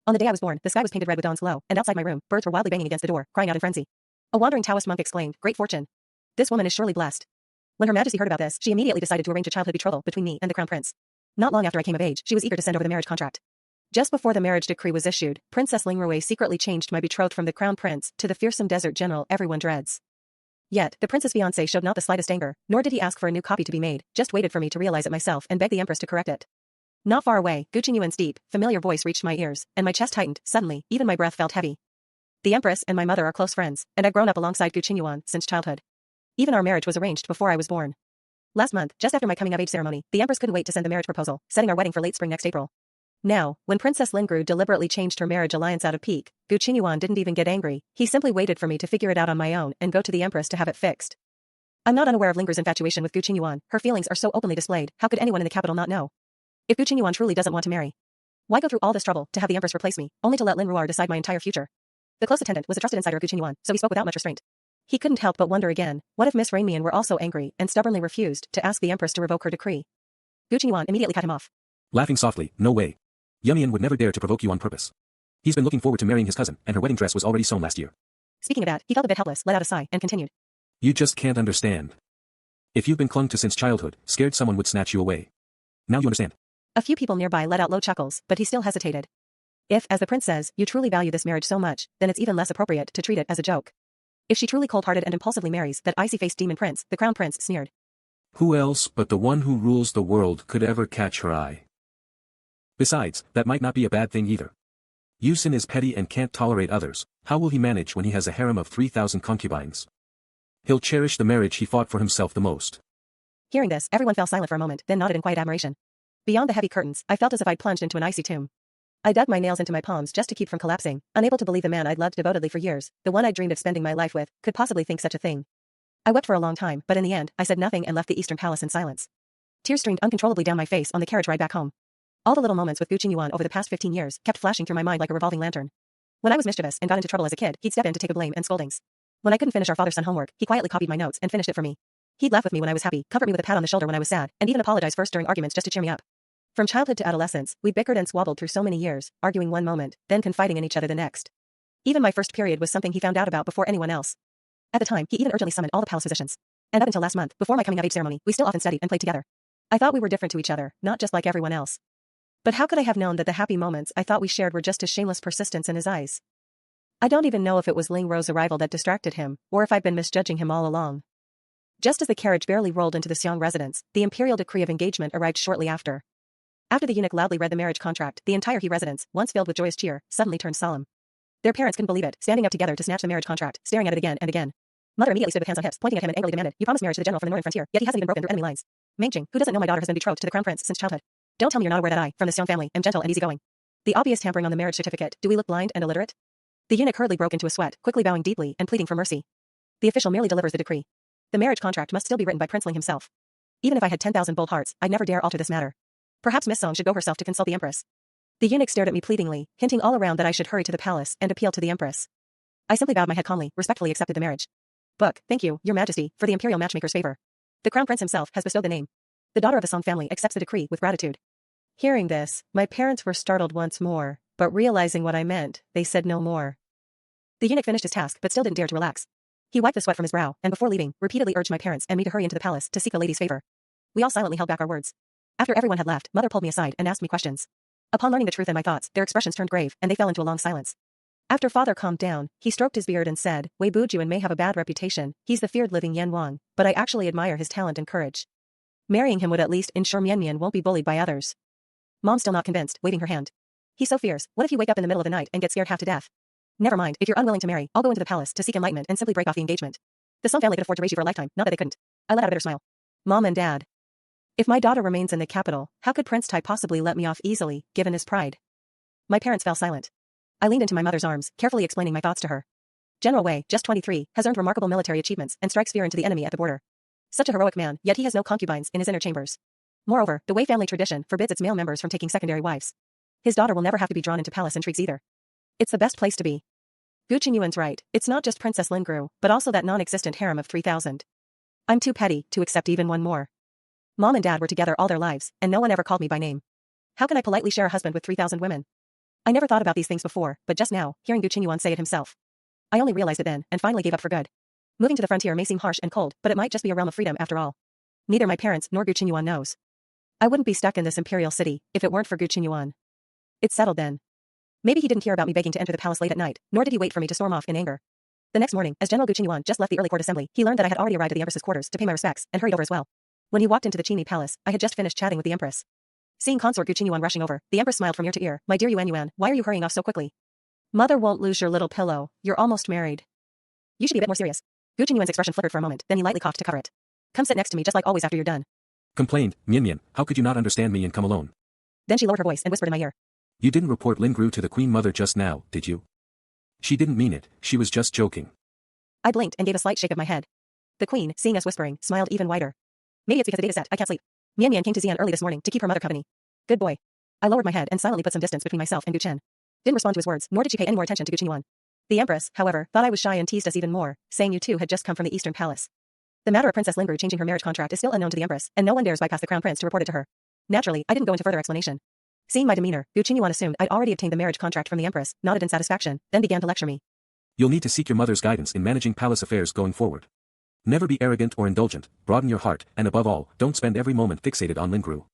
On the day I was born, the sky was painted red with dawn's glow, and outside my room, birds were wildly banging against the door, crying out in frenzy. A wandering Taoist monk exclaimed, "Great fortune. This woman is surely blessed." When Her Majesty heard about this, she immediately decided to arrange a childhood betrothal between me and the Crown Prince. Not long after I came of age, she was eager to send over the marriage contract. Just before the marriage decree was issued, Princess Lingrui secretly changed my betrothed from the Crown Prince to the fearsome desert general everyone dreads. Yet, the prince's fiancé showed not the slightest anger, nor did he ask for a new copy to be made, just waited for me to realize it myself and beg the empress to correct it. Not far away, Gu Qingyuan's deep, familiar voice reached my ears, and my chest tightened. Suddenly, even my breath felt heavy. The empress and my mother are close friends, and I've grown up alongside Gu Qingyuan since childhood. Even our marriage was arranged before I was born. Last month, just after my coming-of-age ceremony, the empress couldn't wait to send the marriage proposal, setting our wedding for late spring next April. Now, when Princess Lingru deliberately changed her marriage alliance out of pique, Gu Qingyuan didn't even get angry. He simply waited for me to figure it out on my own and go to the empress to have it fixed. I'm not unaware of Lingru's infatuation with Gu Qingyuan. Her feelings are so openly displayed. How could anyone in the capital not know? If Gu Qingyuan truly doesn't want to marry, why go through all this trouble to have the empress replace me, only to let Lin Ruar decide my entire future? The close attendant was a trusted insider of Gu Qingyuan, so he spoke without much restraint. He couldn't help but wonder again, what if Miss Rainmian were also angry and stubbornly refused to ask the empress to revoke her decree? Gu Qingyuan immediately cut him off. Laughing softly, "No way. Yumian would never dare to provoke you on purpose. He's been looking forward to marrying his cousin, and her wedding dress was already sewn last year." Speaking of that, he felt a bit helpless, let out a sigh, and continued. "You just can't understand. If you've been clung to since childhood, scared someone would snatch you away. Now you understand." A few people nearby let out low chuckles, but he still hesitated. If, as the prince says, you truly value this marriage so much, then it's even less appropriate to treat it as a joke. If she truly cold-hearted and impulsively marries that icy-faced demon prince, the Crown Prince sneered. "Who else but the one who rules the world could ever catch her eye? Besides, that might not be a bad thing either. Yusin is petty and can't tolerate others. How will he manage when he has a harem of 3,000 concubines? He'll cherish the marriage he fought for himself the most." Hearing this, everyone fell silent for a moment, then nodded in quiet admiration. Beyond the heavy curtains, I felt as if I'd plunged into an icy tomb. I dug my nails into my palms just to keep from collapsing, unable to believe the man I'd loved devotedly for years, the one I'd dreamed of spending my life with, could possibly think such a thing. I wept for a long time, but in the end, I said nothing and left the Eastern Palace in silence. Tears streamed uncontrollably down my face on the carriage ride back home. All the little moments with Gu Qingyuan over the past 15 years kept flashing through my mind like a revolving lantern. When I was mischievous and got into trouble as a kid, he'd step in to take the blame and scoldings. When I couldn't finish our father-son homework, he quietly copied my notes and finished it for me. He'd laugh with me when I was happy, comfort me with a pat on the shoulder when I was sad, and even apologize first during arguments just to cheer me up. From childhood to adolescence, we bickered and squabbled through so many years, arguing one moment, then confiding in each other the next. Even my first period was something he found out about before anyone else. At the time, he even urgently summoned all the palace physicians. And up until last month, before my coming-of-age ceremony, we still often studied and played together. I thought we were different to each other, not just like everyone else. But how could I have known that the happy moments I thought we shared were just a shameless persistence in his eyes? I don't even know if it was Ling Ro's arrival that distracted him, or if I'd been misjudging him all along. Just as the carriage barely rolled into the Xiong residence, the imperial decree of engagement arrived shortly after. After the eunuch loudly read the marriage contract, the entire He residence, once filled with joyous cheer, suddenly turned solemn. Their parents couldn't believe it, standing up together to snatch the marriage contract, staring at it again and again. Mother immediately stood with hands on hips, pointing at him and angrily demanded, "You promised marriage to the general from the northern frontier, yet he hasn't even broken through enemy lines." Mangjing, who doesn't know my daughter has been betrothed to the Crown Prince since childhood? Don't tell me you're not aware that I, from the Xiong family, am gentle and easygoing. The obvious tampering on the marriage certificate, do we look blind and illiterate? The eunuch hurriedly broke into a sweat, quickly bowing deeply and pleading for mercy. The official merely delivers the decree. The marriage contract must still be written by Prince Ling himself. Even if I had 10,000 bold hearts, I'd never dare alter this matter. Perhaps Miss Song should go herself to consult the empress. The eunuch stared at me pleadingly, hinting all around that I should hurry to the palace and appeal to the empress. I simply bowed my head calmly, respectfully accepted the marriage. Book, thank you, your majesty, for the imperial matchmaker's favor. The crown prince himself has bestowed the name. The daughter of the Song family accepts the decree with gratitude. Hearing this, my parents were startled once more, but realizing what I meant, they said no more. The eunuch finished his task but still didn't dare to relax. He wiped the sweat from his brow, and before leaving, repeatedly urged my parents and me to hurry into the palace to seek a lady's favor. We all silently held back our words. After everyone had left, Mother pulled me aside and asked me questions. Upon learning the truth and my thoughts, their expressions turned grave, and they fell into a long silence. After Father calmed down, he stroked his beard and said, "Wei Bujuan may have a bad reputation, he's the feared living Yan Wang, but I actually admire his talent and courage. Marrying him would at least ensure Mian Mian won't be bullied by others." Mom's still not convinced, waving her hand. "He's so fierce, what if you wake up in the middle of the night and get scared half to death?" "Never mind, if you're unwilling to marry, I'll go into the palace to seek enlightenment and simply break off the engagement. The Song family could afford to raise you for a lifetime, not that they couldn't." I let out a bitter smile. Mom and Dad. If my daughter remains in the capital, how could Prince Tai possibly let me off easily, given his pride? My parents fell silent. I leaned into my mother's arms, carefully explaining my thoughts to her. General Wei, just 23, has earned remarkable military achievements and strikes fear into the enemy at the border. Such a heroic man, yet he has no concubines in his inner chambers. Moreover, the Wei family tradition forbids its male members from taking secondary wives. His daughter will never have to be drawn into palace intrigues either. It's the best place to be. Gu Qingyuan's right, it's not just Princess Lingru, but also that non-existent harem of 3,000. I'm too petty to accept even one more. Mom and Dad were together all their lives, and no one ever called me by name. How can I politely share a husband with 3,000 women? I never thought about these things before, but just now, hearing Gu Qinyuan say it himself. I only realized it then, and finally gave up for good. Moving to the frontier may seem harsh and cold, but it might just be a realm of freedom after all. Neither my parents nor Gu Qinyuan knows. I wouldn't be stuck in this imperial city if it weren't for Gu Qinyuan. It's settled then. Maybe he didn't hear about me begging to enter the palace late at night, nor did he wait for me to storm off in anger. The next morning, as General Gu Qinyuan just left the early court assembly, he learned that I had already arrived at the Empress's quarters to pay my respects and hurried over as well. When he walked into the Qingni palace, I had just finished chatting with the Empress. Seeing consort Gu Qinyuan rushing over, the Empress smiled from ear to ear. My dear Yuan, why are you hurrying off so quickly? Mother won't lose your little pillow. You're almost married. You should be a bit more serious. Gu Qinyuan's expression flickered for a moment, then he lightly coughed to cover it. Come sit next to me just like always after you're done. Complained, Mian, how could you not understand me and come alone? Then she lowered her voice and whispered in my ear. You didn't report Lin Gru to the Queen Mother just now, did you? She didn't mean it, she was just joking. I blinked and gave a slight shake of my head. The Queen, seeing us whispering, smiled even wider. Maybe it's because the data set, I can't sleep. Mian came to Xian early this morning to keep her mother company. Good boy. I lowered my head and silently put some distance between myself and Gu Chen. Didn't respond to his words, nor did she pay any more attention to Gu Qinyuan. The Empress, however, thought I was shy and teased us even more, saying you two had just come from the Eastern Palace. The matter of Princess Lin Gru changing her marriage contract is still unknown to the Empress, and no one dares bypass the Crown Prince to report it to her. Naturally, I didn't go into further explanation. Seeing my demeanor, Gu Qinyuan assumed I'd already obtained the marriage contract from the Empress, nodded in satisfaction, then began to lecture me. You'll need to seek your mother's guidance in managing palace affairs going forward. Never be arrogant or indulgent, broaden your heart, and above all, don't spend every moment fixated on Lin Gru.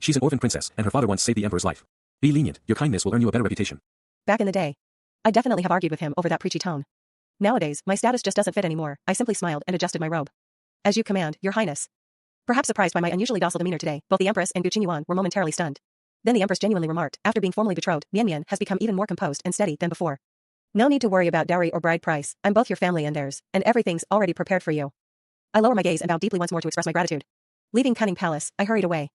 She's an orphan princess, and her father once saved the Emperor's life. Be lenient, your kindness will earn you a better reputation. Back in the day, I definitely have argued with him over that preachy tone. Nowadays, my status just doesn't fit anymore. I simply smiled and adjusted my robe. As you command, Your Highness. Perhaps surprised by my unusually docile demeanor today, both the Empress and Gu Qinyuan were momentarily stunned. Then the Empress genuinely remarked, after being formally betrothed, Mian has become even more composed and steady than before. No need to worry about dowry or bride price. I'm both your family and theirs, and everything's already prepared for you. I lower my gaze and bowed deeply once more to express my gratitude. Leaving Cunning Palace, I hurried away.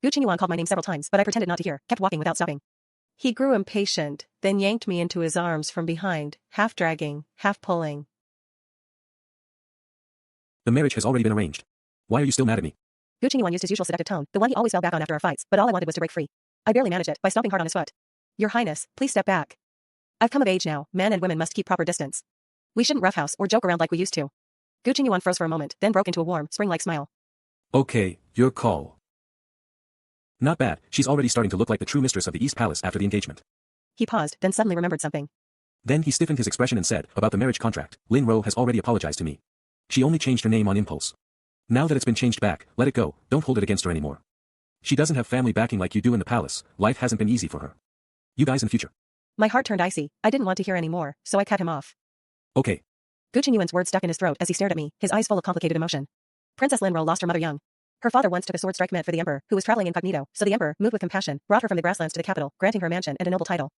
Gu Qinyuan called my name several times, but I pretended not to hear, kept walking without stopping. He grew impatient, then yanked me into his arms from behind, half dragging, half pulling. The marriage has already been arranged. Why are you still mad at me? Gu Qinyuan used his usual seductive tone, the one he always fell back on after our fights, but all I wanted was to break free. I barely managed it by stomping hard on his foot. Your Highness, please step back. I've come of age now, men and women must keep proper distance. We shouldn't roughhouse or joke around like we used to. Gu Qinyuan froze for a moment, then broke into a warm, spring-like smile. Okay, your call. Not bad, she's already starting to look like the true mistress of the East Palace after the engagement. He paused, then suddenly remembered something. Then he stiffened his expression and said, about the marriage contract, Lin Ro has already apologized to me. She only changed her name on impulse. Now that it's been changed back, let it go, don't hold it against her anymore. She doesn't have family backing like you do in the palace, life hasn't been easy for her. You guys in the future. My heart turned icy, I didn't want to hear any more, so I cut him off. Okay. Gu Qinyuan's words stuck in his throat as he stared at me, his eyes full of complicated emotion. Princess Lin Ro lost her mother young. Her father once took a sword strike meant for the emperor, who was traveling incognito, so the emperor, moved with compassion, brought her from the grasslands to the capital, granting her a mansion and a noble title.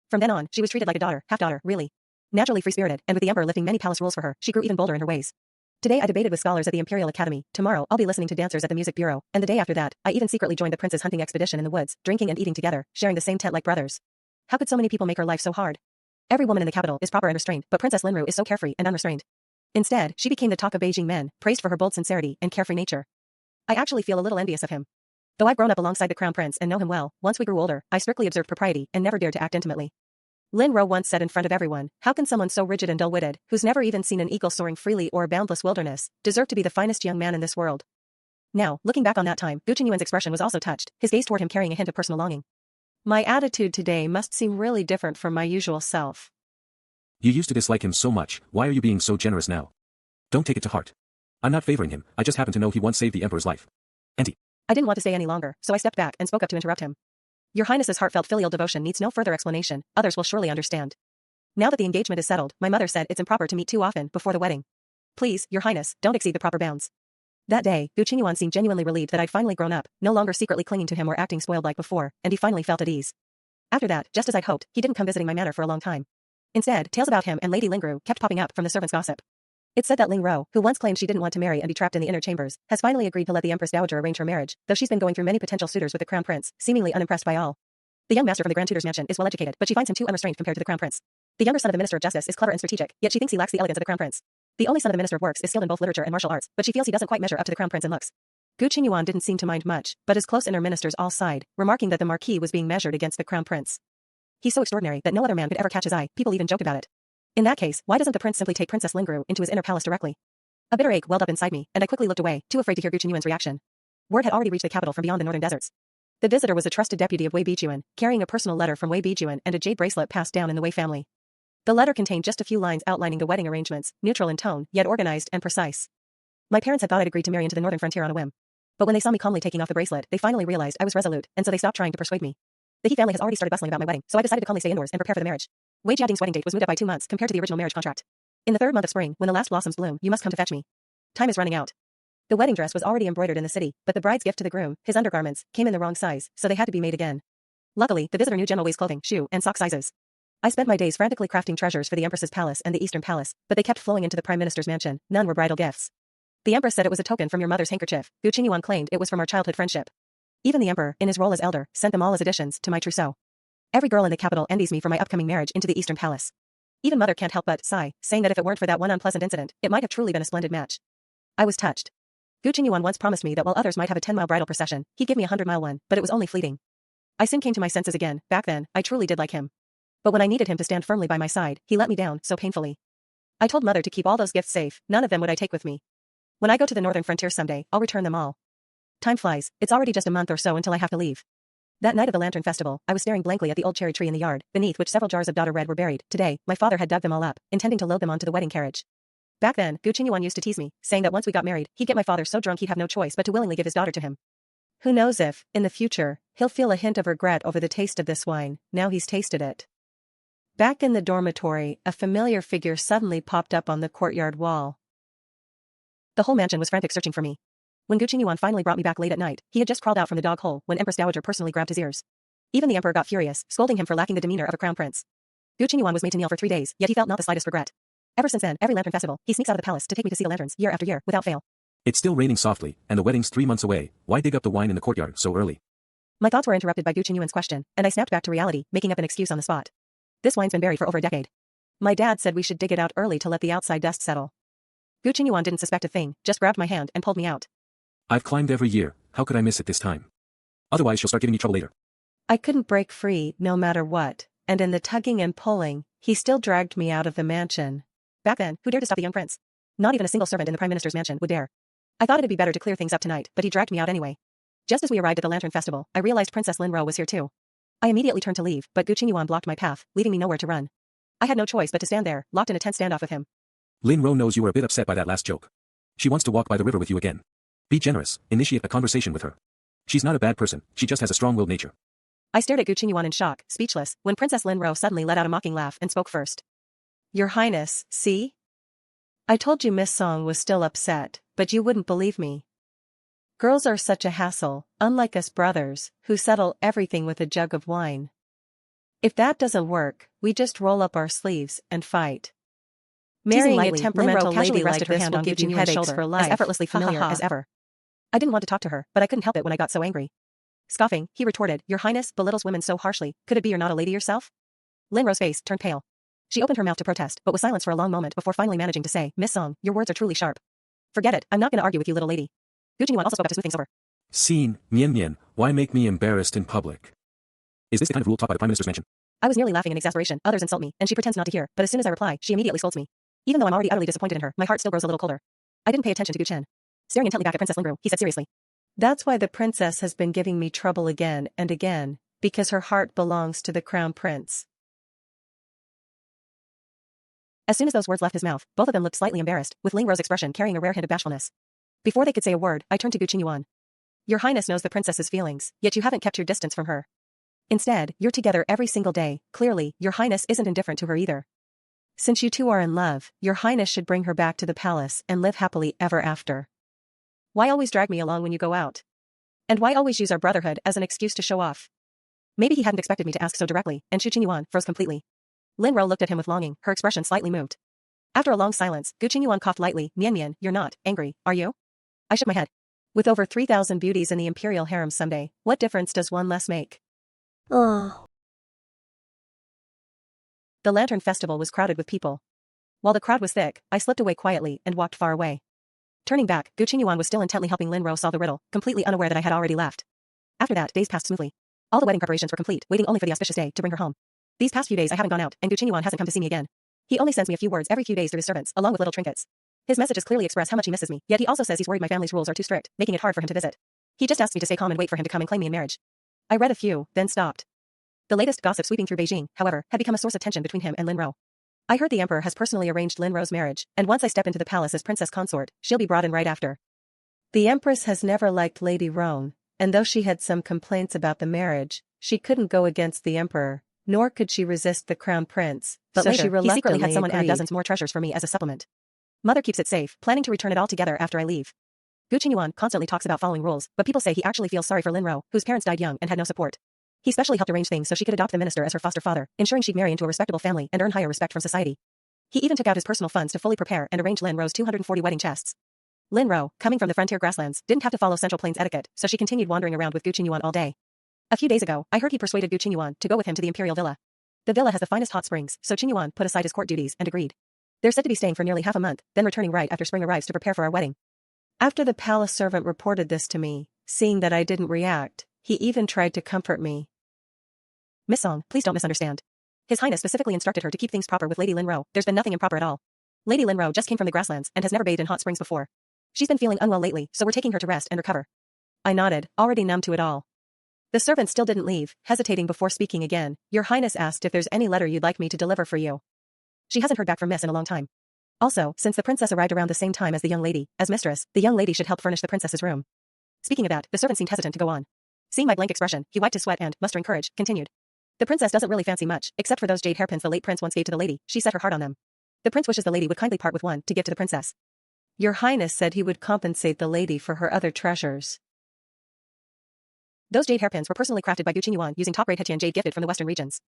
From then on, she was treated like a daughter, half-daughter, really. Naturally free-spirited, and with the emperor lifting many palace rules for her, she grew even bolder in her ways. Today I debated with scholars at the Imperial Academy, tomorrow I'll be listening to dancers at the Music Bureau, and the day after that, I even secretly joined the prince's hunting expedition in the woods, drinking and eating together, sharing the same tent like brothers. How could so many people make her life so hard? Every woman in the capital is proper and restrained, but Princess Lin Ru is so carefree and unrestrained. Instead, she became the talk of Beijing men, praised for her bold sincerity and carefree nature. I actually feel a little envious of him. Though I've grown up alongside the Crown Prince and know him well, once we grew older, I strictly observed propriety and never dared to act intimately. Lin Ro once said in front of everyone, how can someone so rigid and dull-witted, who's never even seen an eagle soaring freely or a boundless wilderness, deserve to be the finest young man in this world? Now, looking back on that time, Gu Qinyuan's expression was also touched, his gaze toward him carrying a hint of personal longing. My attitude today must seem really different from my usual self. You used to dislike him so much, why are you being so generous now? Don't take it to heart. I'm not favoring him, I just happen to know he once saved the Emperor's life. And he... I didn't want to stay any longer, so I stepped back and spoke up to interrupt him. Your Highness's heartfelt filial devotion needs no further explanation, others will surely understand. Now that the engagement is settled, my mother said it's improper to meet too often before the wedding. Please, Your Highness, don't exceed the proper bounds. That day, Gu Qinyuan seemed genuinely relieved that I'd finally grown up, no longer secretly clinging to him or acting spoiled like before, and he finally felt at ease. After that, just as I'd hoped, he didn't come visiting my manor for a long time. Instead, tales about him and Lady Lin Gru kept popping up from the servants' gossip. It's said that Ling Ro, who once claimed she didn't want to marry and be trapped in the inner chambers, has finally agreed to let the Empress Dowager arrange her marriage, though she's been going through many potential suitors with the Crown Prince, seemingly unimpressed by all. The young master from the Grand Tutor's mansion is well educated, but she finds him too unrestrained compared to the Crown Prince. The younger son of the Minister of Justice is clever and strategic, yet she thinks he lacks the elegance of the Crown Prince. The only son of the Minister of Works is skilled in both literature and martial arts, but she feels he doesn't quite measure up to the Crown Prince in looks. Gu Qinyuan didn't seem to mind much, but his close inner ministers all sighed, remarking that the Marquis was being measured against the Crown Prince. He's so extraordinary that no other man could ever catch his eye, people even joked about it. In that case, why doesn't the prince simply take Princess Lin Gru into his inner palace directly? A bitter ache welled up inside me, and I quickly looked away, too afraid to hear Gu Qinyuan's reaction. Word had already reached the capital from beyond the northern deserts. The visitor was a trusted deputy of Wei Bijuan, carrying a personal letter from Wei Bijuan and a jade bracelet passed down in the Wei family. The letter contained just a few lines outlining the wedding arrangements, neutral in tone, yet organized and precise. My parents had thought I'd agreed to marry into the northern frontier on a whim. But when they saw me calmly taking off the bracelet, they finally realized I was resolute, and so they stopped trying to persuade me. The He family has already started bustling about my wedding, so I decided to calmly stay indoors and prepare for the marriage. Wei Jiading's wedding date was moved up by 2 months compared to the original marriage contract. In the 3rd month of spring, when the last blossoms bloom, you must come to fetch me. Time is running out. The wedding dress was already embroidered in the city, but the bride's gift to the groom, his undergarments, came in the wrong size, so they had to be made again. Luckily, the visitor knew General Wei's clothing, shoe, and sock sizes. I spent my days frantically crafting treasures for the Empress's palace and the Eastern Palace, but they kept flowing into the Prime Minister's mansion. None were bridal gifts. The Empress said it was a token from your mother's handkerchief. Gu Qingyuan claimed it was from our childhood friendship. Even the Emperor, in his role as elder, sent them all as additions to my trousseau. Every girl in the capital envies me for my upcoming marriage into the Eastern Palace. Even mother can't help but sigh, saying that if it weren't for that one unpleasant incident, it might have truly been a splendid match. I was touched. Gu Qingyuan once promised me that while others might have a 10-mile bridal procession, he'd give me a 100-mile one, but it was only fleeting. I soon came to my senses again. Back then, I truly did like him. But when I needed him to stand firmly by my side, he let me down so painfully. I told mother to keep all those gifts safe, none of them would I take with me. When I go to the northern frontier someday, I'll return them all. Time flies, it's already just a month or so until I have to leave. That night of the Lantern Festival, I was staring blankly at the old cherry tree in the yard, beneath which several jars of daughter red were buried. Today, my father had dug them all up, intending to load them onto the wedding carriage. Back then, Gu Qingyuan used to tease me, saying that once we got married, he'd get my father so drunk he'd have no choice but to willingly give his daughter to him. Who knows if, in the future, he'll feel a hint of regret over the taste of this wine, now he's tasted it. Back in the dormitory, a familiar figure suddenly popped up on the courtyard wall. The whole mansion was frantic searching for me. When Gu Qingyuan finally brought me back late at night, he had just crawled out from the dog hole when Empress Dowager personally grabbed his ears. Even the Emperor got furious, scolding him for lacking the demeanor of a crown prince. Gu Qingyuan was made to kneel for 3 days, yet he felt not the slightest regret. Ever since then, every lantern festival, he sneaks out of the palace to take me to see the lanterns, year after year, without fail. It's still raining softly, and the wedding's 3 months away. Why dig up the wine in the courtyard so early? My thoughts were interrupted by Gu Qingyuan's question, and I snapped back to reality, making up an excuse on the spot. This wine's been buried for over a decade. My dad said we should dig it out early to let the outside dust settle. Gu Qingyuan didn't suspect a thing, just grabbed my hand and pulled me out. I've climbed every year, how could I miss it this time? Otherwise she'll start giving you trouble later. I couldn't break free, no matter what, and in the tugging and pulling, he still dragged me out of the mansion. Back then, who dared to stop the young prince? Not even a single servant in the Prime Minister's mansion would dare. I thought it'd be better to clear things up tonight, but he dragged me out anyway. Just as we arrived at the Lantern Festival, I realized Princess Lin Ro was here too. I immediately turned to leave, but Gu Qingyuan blocked my path, leaving me nowhere to run. I had no choice but to stand there, locked in a tense standoff with him. Lin Ro knows you were a bit upset by that last joke. She wants to walk by the river with you again. Be generous, initiate a conversation with her. She's not a bad person, she just has a strong-willed nature. I stared at Gu Qingyuan in shock, speechless, when Princess Lin Ro suddenly let out a mocking laugh and spoke first. Your Highness, see? I told you Miss Song was still upset, but you wouldn't believe me. Girls are such a hassle, unlike us brothers, who settle everything with a jug of wine. If that doesn't work, we just roll up our sleeves and fight. Marrying a temperamental lady like this will give you headaches for life, as effortlessly familiar as ever. I didn't want to talk to her, but I couldn't help it when I got so angry. Scoffing, he retorted, Your Highness belittles women so harshly, could it be you're not a lady yourself? Lin Ro's face turned pale. She opened her mouth to protest, but was silenced for a long moment before finally managing to say, Miss Song, your words are truly sharp. Forget it, I'm not gonna argue with you, little lady. Gu Qingyuan also spoke up to smooth things over. Scene, Mian Mian, why make me embarrassed in public? Is this the kind of rule taught by the Prime Minister's mansion? I was nearly laughing in exasperation, others insult me, and she pretends not to hear, but as soon as I reply, she immediately scolds me. Even though I'm already utterly disappointed in her, my heart still grows a little colder. I didn't pay attention to Gu Chen. Staring intently back at Princess Lin Ru, he said seriously. That's why the princess has been giving me trouble again and again, because her heart belongs to the crown prince. As soon as those words left his mouth, both of them looked slightly embarrassed, with Ling Ro's expression carrying a rare hint of bashfulness. Before they could say a word, I turned to Gu Qingyuan. Your Highness knows the princess's feelings, yet you haven't kept your distance from her. Instead, you're together every single day. Clearly, your Highness isn't indifferent to her either. Since you two are in love, your Highness should bring her back to the palace and live happily ever after. Why always drag me along when you go out? And why always use our brotherhood as an excuse to show off? Maybe he hadn't expected me to ask so directly, and Gu Qingyuan froze completely. Lin Ro looked at him with longing, her expression slightly moved. After a long silence, Gu Qingyuan coughed lightly, Mian Mian, you're not angry, are you? I shook my head. With over 3,000 beauties in the imperial harem someday, what difference does one less make? Oh. The Lantern Festival was crowded with people. While the crowd was thick, I slipped away quietly and walked far away. Turning back, Gu Qingyuan was still intently helping Lin Ro solve the riddle, completely unaware that I had already left. After that, days passed smoothly. All the wedding preparations were complete, waiting only for the auspicious day to bring her home. These past few days I haven't gone out, and Gu Qingyuan hasn't come to see me again. He only sends me a few words every few days through his servants, along with little trinkets. His messages clearly express how much he misses me, yet he also says he's worried my family's rules are too strict, making it hard for him to visit. He just asks me to stay calm and wait for him to come and claim me in marriage. I read a few, then stopped. The latest gossip sweeping through Beijing, however, had become a source of tension between him and Lin Ro. I heard the emperor has personally arranged Lin Ro's marriage, and once I step into the palace as princess consort, she'll be brought in right after. The empress has never liked Lady Roan, and though she had some complaints about the marriage, she couldn't go against the emperor, nor could she resist the crown prince, but so later, she reluctantly he secretly had someone add dozens more treasures for me as a supplement. Mother keeps it safe, planning to return it all together after I leave. Gu Qingyuan constantly talks about following rules, but people say he actually feels sorry for Lin Ro, whose parents died young and had no support. He specially helped arrange things so she could adopt the minister as her foster father, ensuring she'd marry into a respectable family and earn higher respect from society. He even took out his personal funds to fully prepare and arrange Lin Ro's 240 wedding chests. Lin Ro, coming from the frontier grasslands, didn't have to follow Central Plains etiquette, so she continued wandering around with Gu Qingyuan all day. A few days ago, I heard he persuaded Gu Qingyuan to go with him to the imperial villa. The villa has the finest hot springs, so Qingyuan put aside his court duties and agreed. They're said to be staying for nearly half a month, then returning right after spring arrives to prepare for our wedding. After the palace servant reported this to me, seeing that I didn't react, he even tried to comfort me. Miss Song, please don't misunderstand. His Highness specifically instructed her to keep things proper with Lady Lin Ro. There's been nothing improper at all. Lady Lin Ro just came from the grasslands and has never bathed in hot springs before. She's been feeling unwell lately, so we're taking her to rest and recover. I nodded, already numb to it all. The servant still didn't leave, hesitating before speaking again. Your Highness asked if there's any letter you'd like me to deliver for you. She hasn't heard back from Miss in a long time. Also, since the princess arrived around the same time as the young lady, as mistress, the young lady should help furnish the princess's room. Speaking of that, the servant seemed hesitant to go on. Seeing my blank expression, he wiped his sweat and, mustering courage, continued. The princess doesn't really fancy much, except for those jade hairpins the late prince once gave to the lady. She set her heart on them. The prince wishes the lady would kindly part with one to give to the princess. Your Highness said he would compensate the lady for her other treasures. Those jade hairpins were personally crafted by Gu Qingyuan using top-grade Hetian jade gifted from the western regions.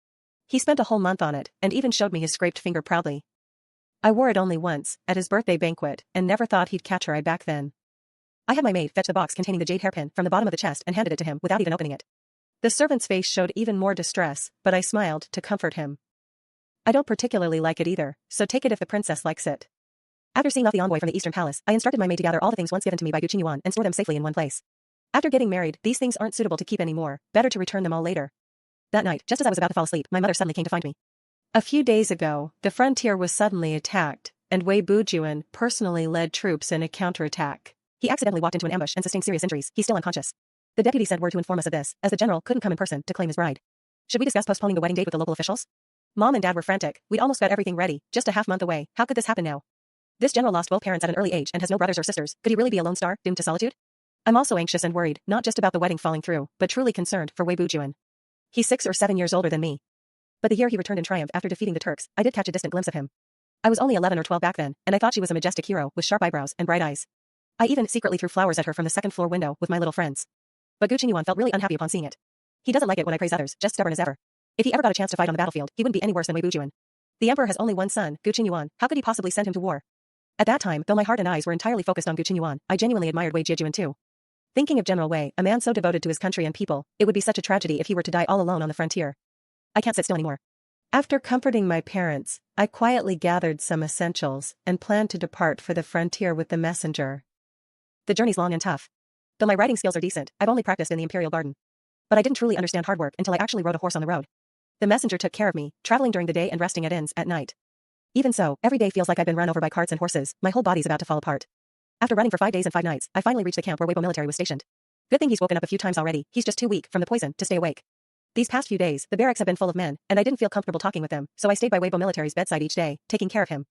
He spent a whole month on it, and even showed me his scraped finger proudly. I wore it only once, at his birthday banquet, and never thought he'd catch her eye back then. I had my maid fetch the box containing the jade hairpin from the bottom of the chest and handed it to him without even opening it. The servant's face showed even more distress, but I smiled to comfort him. I don't particularly like it either, so take it if the princess likes it. After seeing off the envoy from the Eastern Palace, I instructed my maid to gather all the things once given to me by Gu Qingyuan and store them safely in one place. After getting married, these things aren't suitable to keep anymore, better to return them all later. That night, just as I was about to fall asleep, my mother suddenly came to find me. A few days ago, the frontier was suddenly attacked, and Wei Bujuan personally led troops in a counterattack. He accidentally walked into an ambush and sustained serious injuries. He's still unconscious. The deputy sent word to inform us of this, as the general couldn't come in person to claim his bride. Should we discuss postponing the wedding date with the local officials? Mom and Dad were frantic. We'd almost got everything ready, just a half-month away. How could this happen now? This general lost both parents at an early age and has no brothers or sisters. Could he really be a lone star, doomed to solitude? I'm also anxious and worried, not just about the wedding falling through, but truly concerned for Wei Bujuan. He's 6 or 7 years older than me. But the year he returned in triumph after defeating the Turks, I did catch a distant glimpse of him. I was only 11 or 12 back then, and I thought she was a majestic hero with sharp eyebrows and bright eyes. I even secretly threw flowers at her from the second-floor window with my little friends. But Gu Qingyuan felt really unhappy upon seeing it. He doesn't like it when I praise others, just stubborn as ever. If he ever got a chance to fight on the battlefield, he wouldn't be any worse than Wei Bujuan. The emperor has only one son, Gu Qingyuan. How could he possibly send him to war? At that time, though my heart and eyes were entirely focused on Gu Qingyuan, I genuinely admired Wei Jiejuan too. Thinking of General Wei, a man so devoted to his country and people, it would be such a tragedy if he were to die all alone on the frontier. I can't sit still anymore. After comforting my parents, I quietly gathered some essentials and planned to depart for the frontier with the messenger. The journey's long and tough. Though my riding skills are decent, I've only practiced in the imperial garden. But I didn't truly understand hard work until I actually rode a horse on the road. The messenger took care of me, traveling during the day and resting at inns at night. Even so, every day feels like I've been run over by carts and horses. My whole body's about to fall apart. After running for 5 days and 5 nights, I finally reached the camp where Weibo military was stationed. Good thing he's woken up a few times already. He's just too weak from the poison to stay awake. These past few days, the barracks have been full of men, and I didn't feel comfortable talking with them, so I stayed by Weibo military's bedside each day, taking care of him.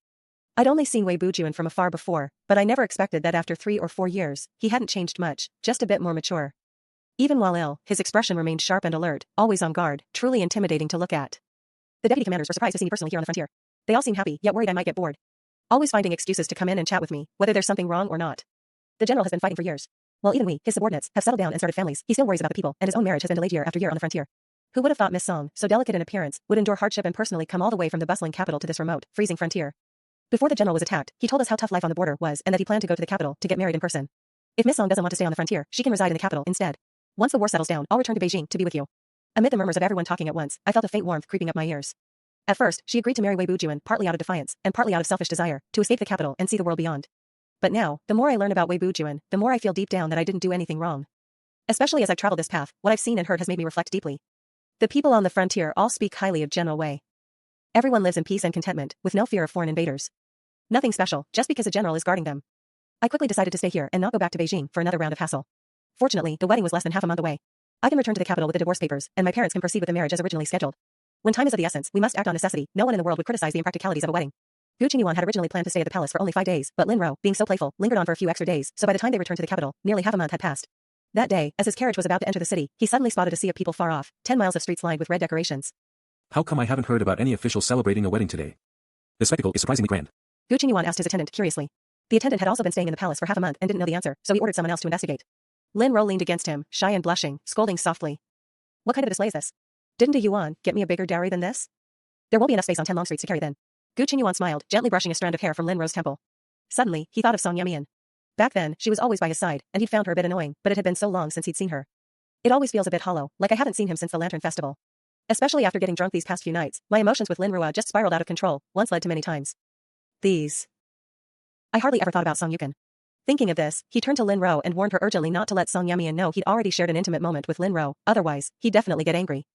I'd only seen Wei Bujuan from afar before, but I never expected that after 3 or 4 years, he hadn't changed much, just a bit more mature. Even while ill, his expression remained sharp and alert, always on guard, truly intimidating to look at. The deputy commanders were surprised to see me personally here on the frontier. They all seemed happy, yet worried I might get bored. Always finding excuses to come in and chat with me, whether there's something wrong or not. The general has been fighting for years. While even we, his subordinates, have settled down and started families, he still worries about the people, and his own marriage has been delayed year after year on the frontier. Who would have thought Miss Song, so delicate in appearance, would endure hardship and personally come all the way from the bustling capital to this remote, freezing frontier? Before the general was attacked, he told us how tough life on the border was and that he planned to go to the capital to get married in person. If Miss Song doesn't want to stay on the frontier, she can reside in the capital instead. Once the war settles down, I'll return to Beijing to be with you. Amid the murmurs of everyone talking at once, I felt a faint warmth creeping up my ears. At first, she agreed to marry Wei Bujuan partly out of defiance and partly out of selfish desire to escape the capital and see the world beyond. But now, the more I learn about Wei Bujuan, the more I feel deep down that I didn't do anything wrong. Especially as I've traveled this path, what I've seen and heard has made me reflect deeply. The people on the frontier all speak highly of General Wei. Everyone lives in peace and contentment, with no fear of foreign invaders. Nothing special, just because a general is guarding them. I quickly decided to stay here and not go back to Beijing for another round of hassle. Fortunately, the wedding was less than half a month away. I can return to the capital with the divorce papers, and my parents can proceed with the marriage as originally scheduled. When time is of the essence, we must act on necessity. No one in the world would criticize the impracticalities of a wedding. Gu Qinyuan had originally planned to stay at the palace for only 5 days, but Lin Ro, being so playful, lingered on for a few extra days, so by the time they returned to the capital, nearly half a month had passed. That day, as his carriage was about to enter the city, he suddenly spotted a sea of people far off, 10 miles of streets lined with red decorations. How come I haven't heard about any officials celebrating a wedding today? The spectacle is surprisingly grand. Gu Qinyuan asked his attendant curiously. The attendant had also been staying in the palace for half a month and didn't know the answer, so he ordered someone else to investigate. Lin Ro leaned against him, shy and blushing, scolding softly. What kind of display is this? Didn't a yuan get me a bigger dowry than this? There won't be enough space on 10 long streets to carry then. Gu Qinyuan smiled, gently brushing a strand of hair from Lin Ro's temple. Suddenly, he thought of Song Yemian. Back then, she was always by his side, and he'd found her a bit annoying, but it had been so long since he'd seen her. It always feels a bit hollow, like I haven't seen him since the Lantern Festival. Especially after getting drunk these past few nights, my emotions with Lin Rua just spiraled out of control, once led to many times. I hardly ever thought about Song Yukin. Thinking of this, he turned to Lin Ro and warned her urgently not to let Song Yemian know he'd already shared an intimate moment with Lin Ro, otherwise, he'd definitely get angry.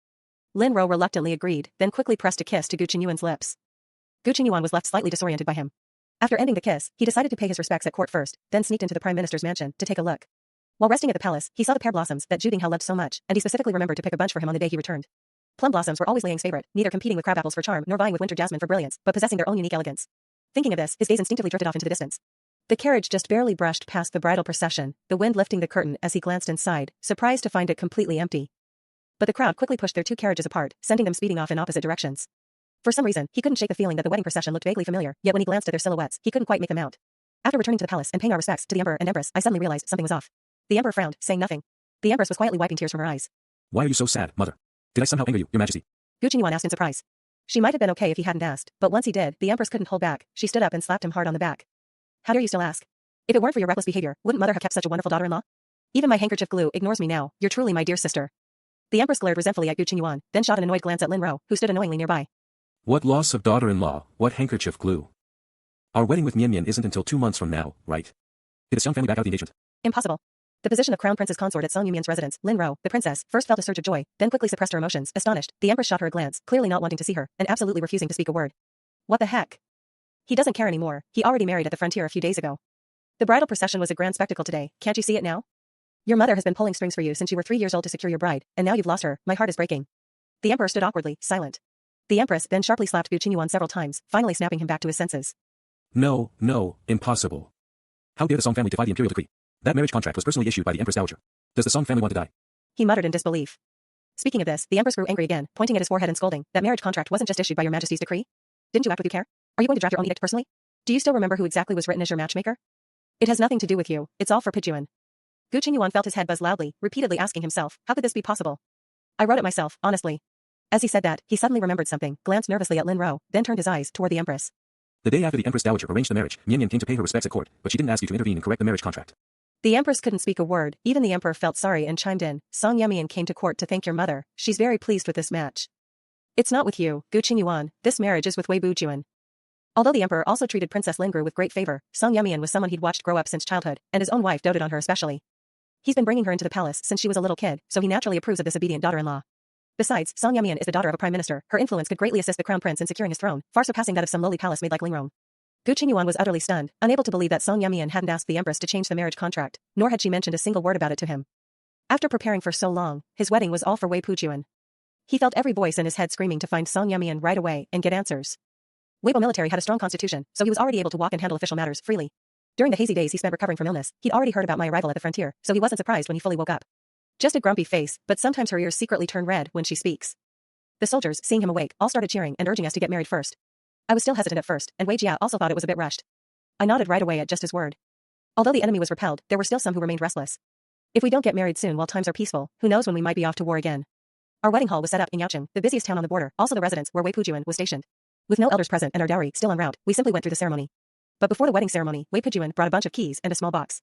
Lin Ro reluctantly agreed, then quickly pressed a kiss to Gu Qinyuan's lips. Gu Qinyuan was left slightly disoriented by him. After ending the kiss, he decided to pay his respects at court first, then sneaked into the Prime Minister's mansion to take a look. While resting at the palace, he saw the pear blossoms that Zhu Dinghao loved so much, and he specifically remembered to pick a bunch for him on the day he returned. Plum blossoms were always Liang's favorite, neither competing with crabapples for charm nor vying with winter jasmine for brilliance, but possessing their own unique elegance. Thinking of this, his gaze instinctively drifted off into the distance. The carriage just barely brushed past the bridal procession, the wind lifting the curtain as he glanced inside, surprised to find it completely empty. But the crowd quickly pushed their two carriages apart, sending them speeding off in opposite directions. For some reason, he couldn't shake the feeling that the wedding procession looked vaguely familiar, yet when he glanced at their silhouettes, he couldn't quite make them out. After returning to the palace and paying our respects to the Emperor and Empress, I suddenly realized something was off. The Emperor frowned, saying nothing. The Empress was quietly wiping tears from her eyes. Why are you so sad, mother? Did I somehow anger you, your majesty? Gu Qinyuan asked in surprise. She might have been okay if he hadn't asked, but once he did, the Empress couldn't hold back. She stood up and slapped him hard on the back. How dare you still ask? If it weren't for your reckless behavior, wouldn't mother have kept such a wonderful daughter-in-law? Even my handkerchief glue ignores me now. You're truly my dear sister. The Empress glared resentfully at Gu Qinyuan, then shot an annoyed glance at Lin Ro, who stood annoyingly nearby. What loss of daughter-in-law, what handkerchief glue? Our wedding with Mian Mian isn't until 2 months from now, right? Did the Song family back out the engagement? Impossible. The position of Crown Prince's consort at Song Yumian's residence, Lin Ro, the princess, first felt a surge of joy, then quickly suppressed her emotions, astonished. The Empress shot her a glance, clearly not wanting to see her, and absolutely refusing to speak a word. What the heck? He doesn't care anymore. He already married at the frontier a few days ago. The bridal procession was a grand spectacle today. Can't you see it now? Your mother has been pulling strings for you since you were 3 years old to secure your bride, and now you've lost her. My heart is breaking. The Emperor stood awkwardly, silent. The Empress then sharply slapped Gu Qinyuan several times, finally snapping him back to his senses. No, impossible. How dare the Song family defy the imperial decree? That marriage contract was personally issued by the Empress Dowager. Does the Song family want to die? He muttered in disbelief. Speaking of this, the Empress grew angry again, pointing at his forehead and scolding. That marriage contract wasn't just issued by your majesty's decree? Didn't you act with due care? Are you going to draft your own edict personally? Do you still remember who exactly was written as your matchmaker? It has nothing to do with you. It's all for Pijuan. Gu Qinyuan felt his head buzz loudly, repeatedly asking himself, how could this be possible? I wrote it myself, honestly. As he said that, he suddenly remembered something, glanced nervously at Lin Ro, then turned his eyes toward the Empress. The day after the Empress Dowager arranged the marriage, Mian Mian came to pay her respects at court, but she didn't ask you to intervene and correct the marriage contract. The Empress couldn't speak a word. Even the Emperor felt sorry and chimed in. Song Yemian came to court to thank your mother. She's very pleased with this match. It's not with you, Gu Qinyuan. This marriage is with Wei Bujuan. Although the Emperor also treated Princess Lingru with great favor, Song Yemian was someone he'd watched grow up since childhood, and his own wife doted on her especially. He's been bringing her into the palace since she was a little kid, so he naturally approves of this obedient daughter-in-law. Besides, Song Yemian is the daughter of a prime minister. Her influence could greatly assist the crown prince in securing his throne, far surpassing that of some lowly palace maid like Lingrong. Gu Qinyuan was utterly stunned, unable to believe that Song Yemian hadn't asked the Empress to change the marriage contract, nor had she mentioned a single word about it to him. After preparing for so long, his wedding was all for Wei Pujuan. He felt every voice in his head screaming to find Song Yemian right away and get answers. Weibo military had a strong constitution, so he was already able to walk and handle official matters freely. During the hazy days he spent recovering from illness, he'd already heard about my arrival at the frontier, so he wasn't surprised when he fully woke up. Just a grumpy face, but sometimes her ears secretly turn red when she speaks. The soldiers, seeing him awake, all started cheering and urging us to get married first. I was still hesitant at first, and Wei Jia also thought it was a bit rushed. I nodded right away at just his word. Although the enemy was repelled, there were still some who remained restless. If we don't get married soon while times are peaceful, who knows when we might be off to war again. Our wedding hall was set up in Yaocheng, the busiest town on the border, also the residence where Wei Pujuan was stationed. With no elders present and our dowry still en route, we simply went through the ceremony. But before the wedding ceremony, Wei Pujuan brought a bunch of keys and a small box.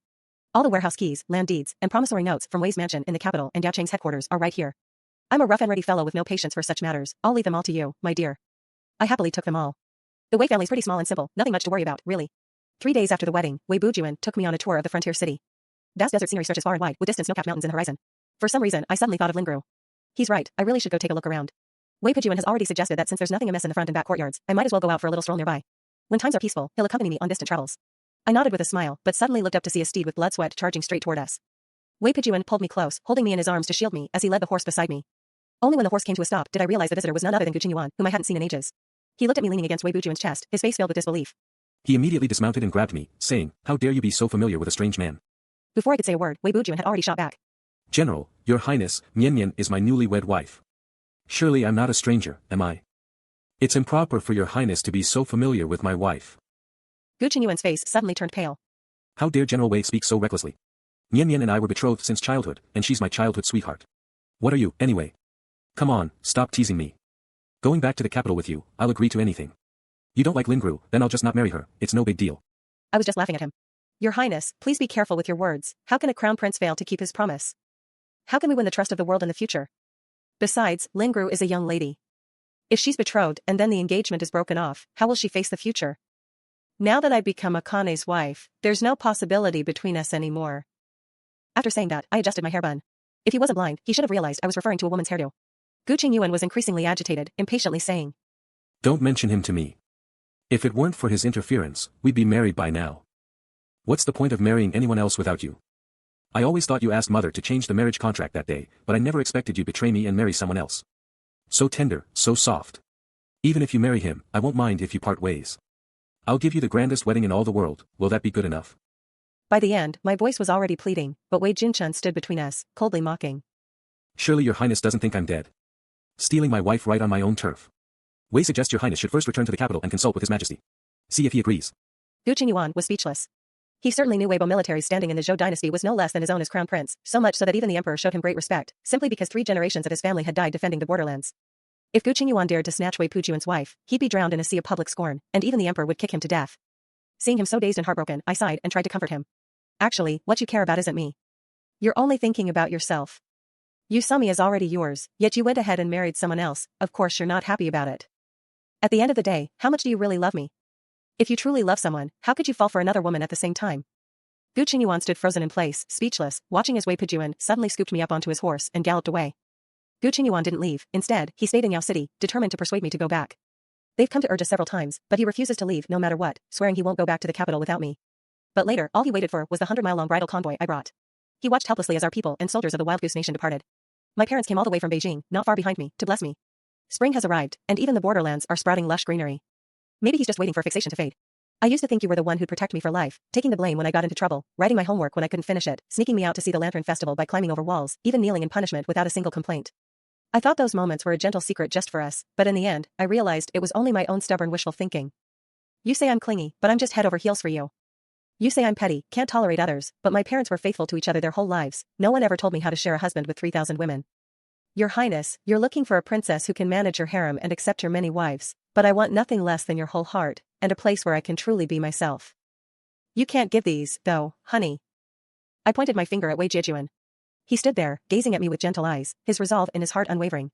All the warehouse keys, land deeds, and promissory notes from Wei's mansion in the capital and Yaocheng's headquarters are right here. I'm a rough and ready fellow with no patience for such matters. I'll leave them all to you, my dear. I happily took them all. The Wei family's pretty small and simple, nothing much to worry about, really. 3 days after the wedding, Wei Bujuan took me on a tour of the frontier city. Vast desert scenery stretches far and wide, with distant snow-capped mountains in the horizon. For some reason, I suddenly thought of Lingru. He's right, I really should go take a look around. Wei Pujuan has already suggested that since there's nothing amiss in the front and back courtyards, I might as well go out for a little stroll nearby. When times are peaceful, he'll accompany me on distant travels. I nodded with a smile, but suddenly looked up to see a steed with blood sweat charging straight toward us. Wei Pujuan pulled me close, holding me in his arms to shield me as he led the horse beside me. Only when the horse came to a stop did I realize the visitor was none other than Gu Qingyuan, whom I hadn't seen in ages. He looked at me leaning against Wei Bujuan's chest, his face filled with disbelief. He immediately dismounted and grabbed me, saying, "How dare you be so familiar with a strange man?" Before I could say a word, Wei Bujuan had already shot back. "General, your highness, Nian Nian is my newly-wed wife. Surely I'm not a stranger, am I? It's improper for your highness to be so familiar with my wife." Gu Qingyuan's face suddenly turned pale. "How dare General Wei speak so recklessly? Nian Nian and I were betrothed since childhood, and she's my childhood sweetheart. What are you, anyway? Come on, stop teasing me. Going back to the capital with you, I'll agree to anything. You don't like Lingru, then I'll just not marry her, it's no big deal." I was just laughing at him. "Your Highness, please be careful with your words. How can a crown prince fail to keep his promise? How can we win the trust of the world in the future? Besides, Lingru is a young lady. If she's betrothed and then the engagement is broken off, how will she face the future? Now that I've become Akane's wife, there's no possibility between us anymore." After saying that, I adjusted my hair bun. If he wasn't blind, he should have realized I was referring to a woman's hairdo. Gu Qingyuan was increasingly agitated, impatiently saying, "Don't mention him to me. If it weren't for his interference, we'd be married by now. What's the point of marrying anyone else without you? I always thought you asked mother to change the marriage contract that day, but I never expected you betray me and marry someone else. So tender, so soft. Even if you marry him, I won't mind if you part ways. I'll give you the grandest wedding in all the world, will that be good enough?" By the end, my voice was already pleading, but Wei Jinchun stood between us, coldly mocking. "Surely your highness doesn't think I'm dead. Stealing my wife right on my own turf. Wei suggests your highness should first return to the capital and consult with his majesty. See if he agrees." Gu Qingyuan was speechless. He certainly knew Weibo military's standing in the Zhou dynasty was no less than his own as crown prince, so much so that even the emperor showed him great respect, simply because 3 generations of his family had died defending the borderlands. If Gu Qingyuan dared to snatch Wei Pujuan's wife, he'd be drowned in a sea of public scorn, and even the emperor would kick him to death. Seeing him so dazed and heartbroken, I sighed and tried to comfort him. "Actually, what you care about isn't me. You're only thinking about yourself. You saw me as already yours, yet you went ahead and married someone else, of course you're not happy about it. At the end of the day, how much do you really love me? If you truly love someone, how could you fall for another woman at the same time?" Gu Qingyuan stood frozen in place, speechless, watching as Wei Pujuan suddenly scooped me up onto his horse and galloped away. Gu Qingyuan didn't leave, instead, he stayed in Yao City, determined to persuade me to go back. They've come to urge us several times, but he refuses to leave no matter what, swearing he won't go back to the capital without me. But later, all he waited for was the 100-mile-long bridal convoy I brought. He watched helplessly as our people and soldiers of the Wild Goose Nation departed. My parents came all the way from Beijing, not far behind me, to bless me. Spring has arrived, and even the borderlands are sprouting lush greenery. Maybe he's just waiting for fixation to fade. I used to think you were the one who'd protect me for life, taking the blame when I got into trouble, writing my homework when I couldn't finish it, sneaking me out to see the Lantern Festival by climbing over walls, even kneeling in punishment without a single complaint. I thought those moments were a gentle secret just for us, but in the end, I realized it was only my own stubborn wishful thinking. You say I'm clingy, but I'm just head over heels for you. You say I'm petty, can't tolerate others, but my parents were faithful to each other their whole lives. No one ever told me how to share a husband with 3,000 women. Your Highness, you're looking for a princess who can manage your harem and accept your many wives, but I want nothing less than your whole heart, and a place where I can truly be myself. You can't give these, though, honey." I pointed my finger at Wei Jijuan. He stood there, gazing at me with gentle eyes, his resolve in his heart unwavering.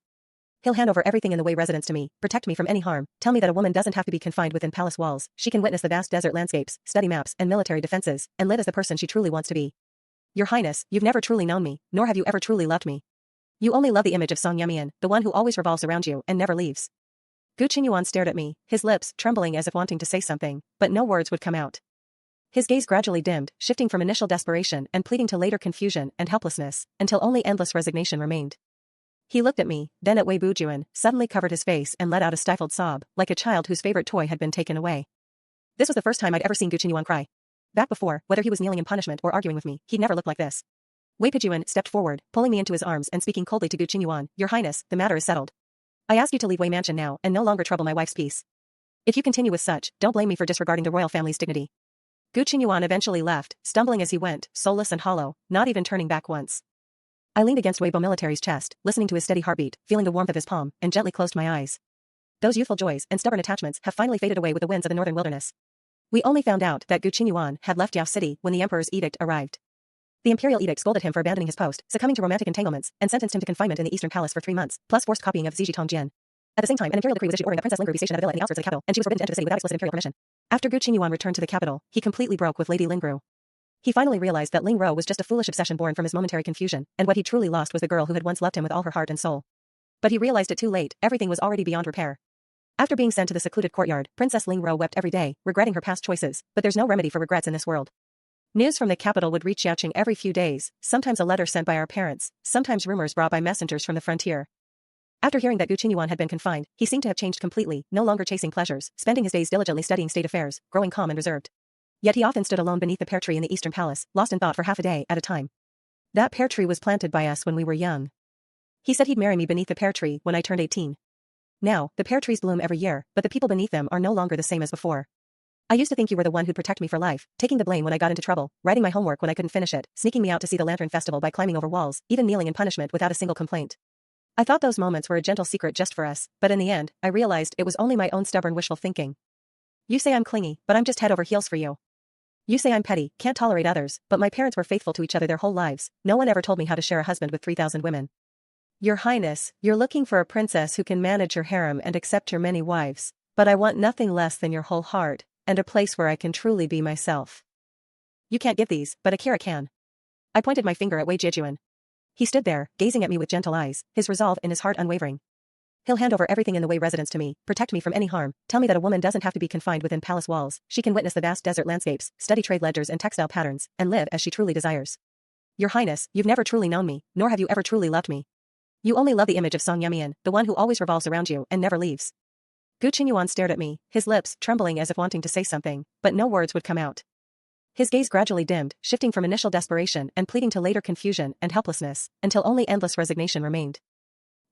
He'll hand over everything in the Wei residence to me, protect me from any harm, tell me that a woman doesn't have to be confined within palace walls, she can witness the vast desert landscapes, study maps and military defenses, and live as the person she truly wants to be. Your Highness, you've never truly known me, nor have you ever truly loved me. You only love the image of Song Yamian, the one who always revolves around you and never leaves. Gu Qingyuan stared at me, his lips trembling as if wanting to say something, but no words would come out. His gaze gradually dimmed, shifting from initial desperation and pleading to later confusion and helplessness, until only endless resignation remained. He looked at me, then at Wei Bujuan, suddenly covered his face and let out a stifled sob, like a child whose favorite toy had been taken away. This was the first time I'd ever seen Gu Qingyuan cry. Back before, whether he was kneeling in punishment or arguing with me, he'd never looked like this. Wei Pujuan stepped forward, pulling me into his arms and speaking coldly to Gu Qingyuan, "Your Highness, the matter is settled. I ask you to leave Wei Mansion now and no longer trouble my wife's peace. If you continue with such, don't blame me for disregarding the royal family's dignity." Gu Qingyuan eventually left, stumbling as he went, soulless and hollow, not even turning back once. I leaned against Weibo military's chest, listening to his steady heartbeat, feeling the warmth of his palm, and gently closed my eyes. Those youthful joys and stubborn attachments have finally faded away with the winds of the northern wilderness. We only found out that Gu Qingyuan had left Yao City when the emperor's edict arrived. The imperial edict scolded him for abandoning his post, succumbing to romantic entanglements, and sentenced him to confinement in the eastern palace for 3 months, plus forced copying of Ziji Tongjian. At the same time, an imperial decree was issued ordering that Princess Lingru be stationed at a villa in the outskirts of the capital, and she was forbidden to enter the city without explicit imperial permission. After Gu Qingyuan returned to the capital, he completely broke with Lady Lingru. He finally realized that Ling Ro was just a foolish obsession born from his momentary confusion, and what he truly lost was the girl who had once loved him with all her heart and soul. But he realized it too late, everything was already beyond repair. After being sent to the secluded courtyard, Princess Ling Ro wept every day, regretting her past choices, but there's no remedy for regrets in this world. News from the capital would reach Yacheng every few days, sometimes a letter sent by our parents, sometimes rumors brought by messengers from the frontier. After hearing that Gu Qinyuan had been confined, he seemed to have changed completely, no longer chasing pleasures, spending his days diligently studying state affairs, growing calm and reserved. Yet he often stood alone beneath the pear tree in the eastern palace, lost in thought for half a day at a time. That pear tree was planted by us when we were young. He said he'd marry me beneath the pear tree when I turned 18. Now, the pear trees bloom every year, but the people beneath them are no longer the same as before. I used to think you were the one who'd protect me for life, taking the blame when I got into trouble, writing my homework when I couldn't finish it, sneaking me out to see the lantern festival by climbing over walls, even kneeling in punishment without a single complaint. I thought those moments were a gentle secret just for us, but in the end, I realized it was only my own stubborn wishful thinking. You say I'm clingy, but I'm just head over heels for you. You say I'm petty, can't tolerate others, but my parents were faithful to each other their whole lives. No one ever told me how to share a husband with 3,000 women. Your Highness, you're looking for a princess who can manage your harem and accept your many wives, but I want nothing less than your whole heart, and a place where I can truly be myself. You can't give these, but Akira can. I pointed my finger at Wei Jiejuan. He stood there, gazing at me with gentle eyes, his resolve in his heart unwavering. He'll hand over everything in the Wei residence to me, protect me from any harm, tell me that a woman doesn't have to be confined within palace walls, she can witness the vast desert landscapes, study trade ledgers and textile patterns, and live as she truly desires. Your Highness, you've never truly known me, nor have you ever truly loved me. You only love the image of Song Yamian, the one who always revolves around you and never leaves. Gu Qinyuan stared at me, his lips trembling as if wanting to say something, but no words would come out. His gaze gradually dimmed, shifting from initial desperation and pleading to later confusion and helplessness, until only endless resignation remained.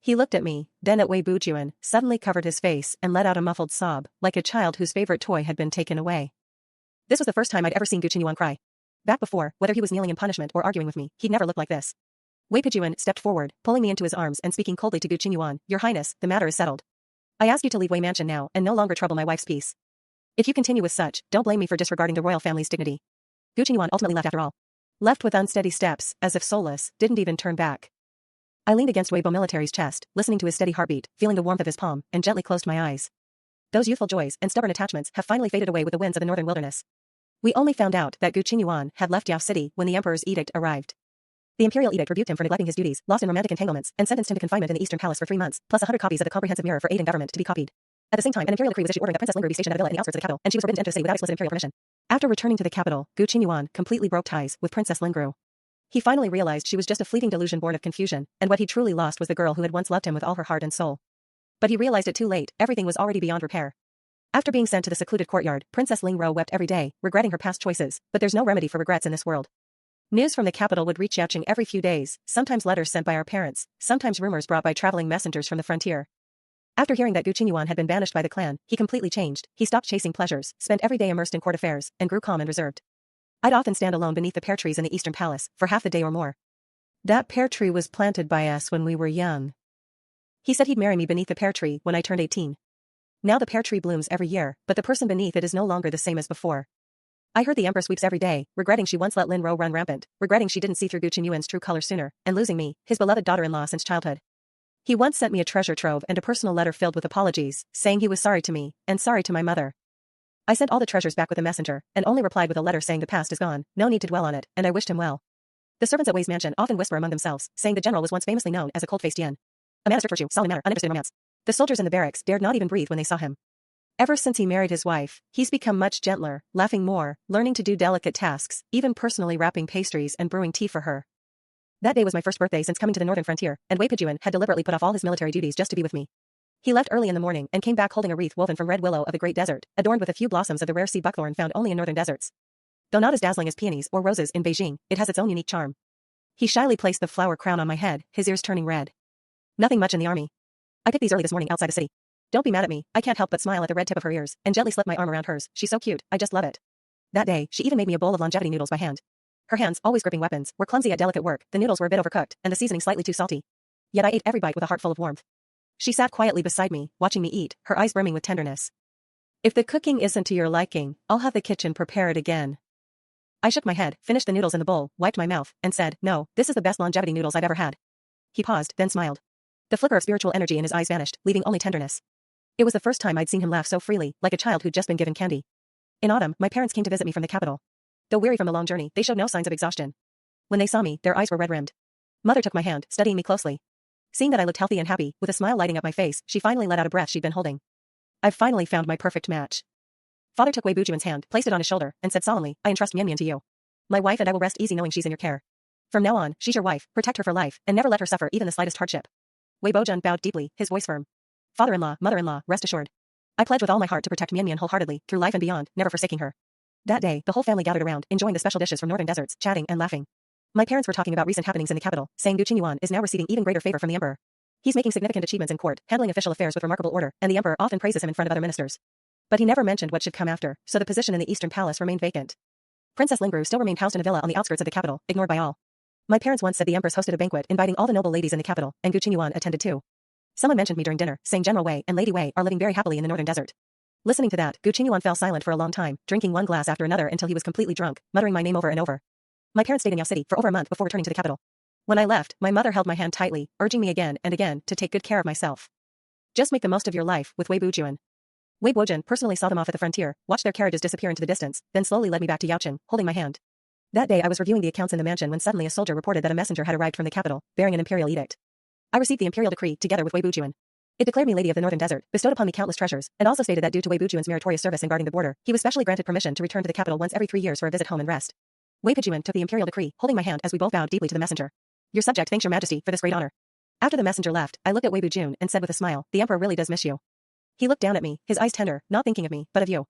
He looked at me, then at Wei Bujuan, suddenly covered his face and let out a muffled sob, like a child whose favorite toy had been taken away. This was the first time I'd ever seen Gu Qinyuan cry. Back before, whether he was kneeling in punishment or arguing with me, he'd never looked like this. Wei Bujuan stepped forward, pulling me into his arms and speaking coldly to Gu Qinyuan, Your Highness, the matter is settled. I ask you to leave Wei Mansion now and no longer trouble my wife's peace. If you continue with such, don't blame me for disregarding the royal family's dignity. Gu Qinyuan ultimately left after all. Left with unsteady steps, as if soulless, didn't even turn back. I leaned against Wei Bo Military's chest, listening to his steady heartbeat, feeling the warmth of his palm, and gently closed my eyes. Those youthful joys and stubborn attachments have finally faded away with the winds of the northern wilderness. We only found out that Gu Qinyuan had left Yao City when the emperor's edict arrived. The imperial edict rebuked him for neglecting his duties, lost in romantic entanglements, and sentenced him to confinement in the eastern palace for 3 months, plus 100 copies of the comprehensive mirror for aid in government to be copied. At the same time, an imperial decree was issued ordering that Princess Lingru be stationed at a villa in the outskirts of the capital, and she was forbidden to enter the city without explicit imperial permission. After returning to the capital, Gu Qinyuan completely broke ties with Princess Lingru. He finally realized she was just a fleeting delusion born of confusion, and what he truly lost was the girl who had once loved him with all her heart and soul. But he realized it too late, everything was already beyond repair. After being sent to the secluded courtyard, Princess Lingru wept every day, regretting her past choices, but there's no remedy for regrets in this world. News from the capital would reach Yacheng every few days, sometimes letters sent by our parents, sometimes rumors brought by traveling messengers from the frontier. After hearing that Gu Qinyuan had been banished by the clan, he completely changed, he stopped chasing pleasures, spent every day immersed in court affairs, and grew calm and reserved. I'd often stand alone beneath the pear trees in the eastern palace, for half the day or more. That pear tree was planted by us when we were young. He said he'd marry me beneath the pear tree when I turned 18. Now the pear tree blooms every year, but the person beneath it is no longer the same as before. I heard the empress weeps every day, regretting she once let Lin Ro run rampant, regretting she didn't see through Gu Qinyuan's true color sooner, and losing me, his beloved daughter-in-law since childhood. He once sent me a treasure trove and a personal letter filled with apologies, saying he was sorry to me, and sorry to my mother. I sent all the treasures back with a messenger, and only replied with a letter saying the past is gone, no need to dwell on it, and I wished him well. The servants at Wei's mansion often whisper among themselves, saying the general was once famously known as a cold-faced yen. A man of strict virtue, solid manner, uninterested in romance. The soldiers in the barracks dared not even breathe when they saw him. Ever since he married his wife, he's become much gentler, laughing more, learning to do delicate tasks, even personally wrapping pastries and brewing tea for her. That day was my first birthday since coming to the northern frontier, and Wei Pijuan had deliberately put off all his military duties just to be with me. He left early in the morning and came back holding a wreath woven from red willow of the great desert, adorned with a few blossoms of the rare sea buckthorn found only in northern deserts. Though not as dazzling as peonies or roses in Beijing, it has its own unique charm. He shyly placed the flower crown on my head, his ears turning red. Nothing much in the army. I picked these early this morning outside the city. Don't be mad at me, I can't help but smile at the red tip of her ears, and gently slip my arm around hers, she's so cute, I just love it. That day, she even made me a bowl of longevity noodles by hand. Her hands, always gripping weapons, were clumsy at delicate work, the noodles were a bit overcooked, and the seasoning slightly too salty. Yet I ate every bite with a heart full of warmth. She sat quietly beside me, watching me eat, her eyes brimming with tenderness. If the cooking isn't to your liking, I'll have the kitchen prepare it again. I shook my head, finished the noodles in the bowl, wiped my mouth, and said, no, this is the best longevity noodles I've ever had. He paused, then smiled. The flicker of spiritual energy in his eyes vanished, leaving only tenderness. It was the first time I'd seen him laugh so freely, like a child who'd just been given candy. In autumn, my parents came to visit me from the capital. Though weary from the long journey, they showed no signs of exhaustion. When they saw me, their eyes were red-rimmed. Mother took my hand, studying me closely. Seeing that I looked healthy and happy, with a smile lighting up my face, she finally let out a breath she'd been holding. I've finally found my perfect match. Father took Wei Bujuan's hand, placed it on his shoulder, and said solemnly, I entrust Mian Mian to you. My wife and I will rest easy knowing she's in your care. From now on, she's your wife, protect her for life, and never let her suffer even the slightest hardship. Wei Bojun bowed deeply, his voice firm. Father-in-law, mother-in-law, rest assured. I pledge with all my heart to protect Mian Mian wholeheartedly, through life and beyond, never forsaking her. That day, the whole family gathered around, enjoying the special dishes from northern deserts, chatting and laughing. My parents were talking about recent happenings in the capital, saying Gu Qingyuan is now receiving even greater favor from the emperor. He's making significant achievements in court, handling official affairs with remarkable order, and the emperor often praises him in front of other ministers. But he never mentioned what should come after, so the position in the eastern palace remained vacant. Princess Lingru still remained housed in a villa on the outskirts of the capital, ignored by all. My parents once said the empress hosted a banquet inviting all the noble ladies in the capital, and Gu Qingyuan attended too. Someone mentioned me during dinner, saying General Wei and Lady Wei are living very happily in the northern desert. Listening to that, Gu Qingyuan fell silent for a long time, drinking one glass after another until he was completely drunk, muttering my name over and over. My parents stayed in Yao City for over a month before returning to the capital. When I left, my mother held my hand tightly, urging me again and again to take good care of myself. Just make the most of your life with Wei Bujun. Wei Bojun personally saw them off at the frontier, watched their carriages disappear into the distance, then slowly led me back to Yaoqing, holding my hand. That day I was reviewing the accounts in the mansion when suddenly a soldier reported that a messenger had arrived from the capital, bearing an imperial edict. I received the imperial decree together with Wei Bujun. It declared me Lady of the Northern Desert, bestowed upon me countless treasures, and also stated that due to Wei Bujun's meritorious service in guarding the border, he was specially granted permission to return to the capital once every 3 years for a visit home and rest. Wei Bujun took the imperial decree, holding my hand as we both bowed deeply to the messenger. Your subject thanks your majesty for this great honor. After the messenger left, I looked at Wei Bujun and said with a smile, the emperor really does miss you. He looked down at me, his eyes tender, not thinking of me, but of you.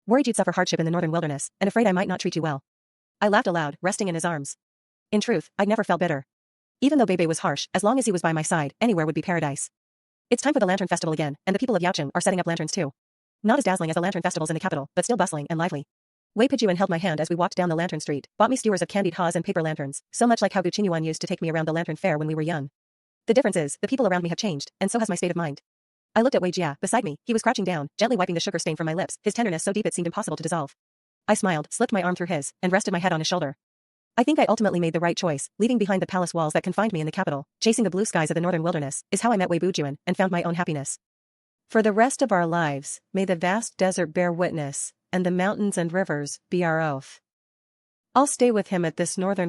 Worried you'd suffer hardship in the northern wilderness, and afraid I might not treat you well. I laughed aloud, resting in his arms. In truth, I'd never felt bitter. Even though Bebe was harsh, as long as he was by my side, anywhere would be paradise. It's time for the Lantern Festival again, and the people of Yaoqing are setting up lanterns too. Not as dazzling as the lantern festivals in the capital, but still bustling and lively. Wei Pijun held my hand as we walked down the lantern street, bought me skewers of candied haws and paper lanterns, so much like how Gu Qinyuan used to take me around the lantern fair when we were young. The difference is, the people around me have changed, and so has my state of mind. I looked at Wei Jia, beside me. He was crouching down, gently wiping the sugar stain from my lips, his tenderness so deep it seemed impossible to dissolve. I smiled, slipped my arm through his, and rested my head on his shoulder. I think I ultimately made the right choice, leaving behind the palace walls that confined me in the capital, chasing the blue skies of the northern wilderness, is how I met Wei Bujuan, and found my own happiness. For the rest of our lives, may the vast desert bear witness, and the mountains and rivers be our oath. I'll stay with him at this northern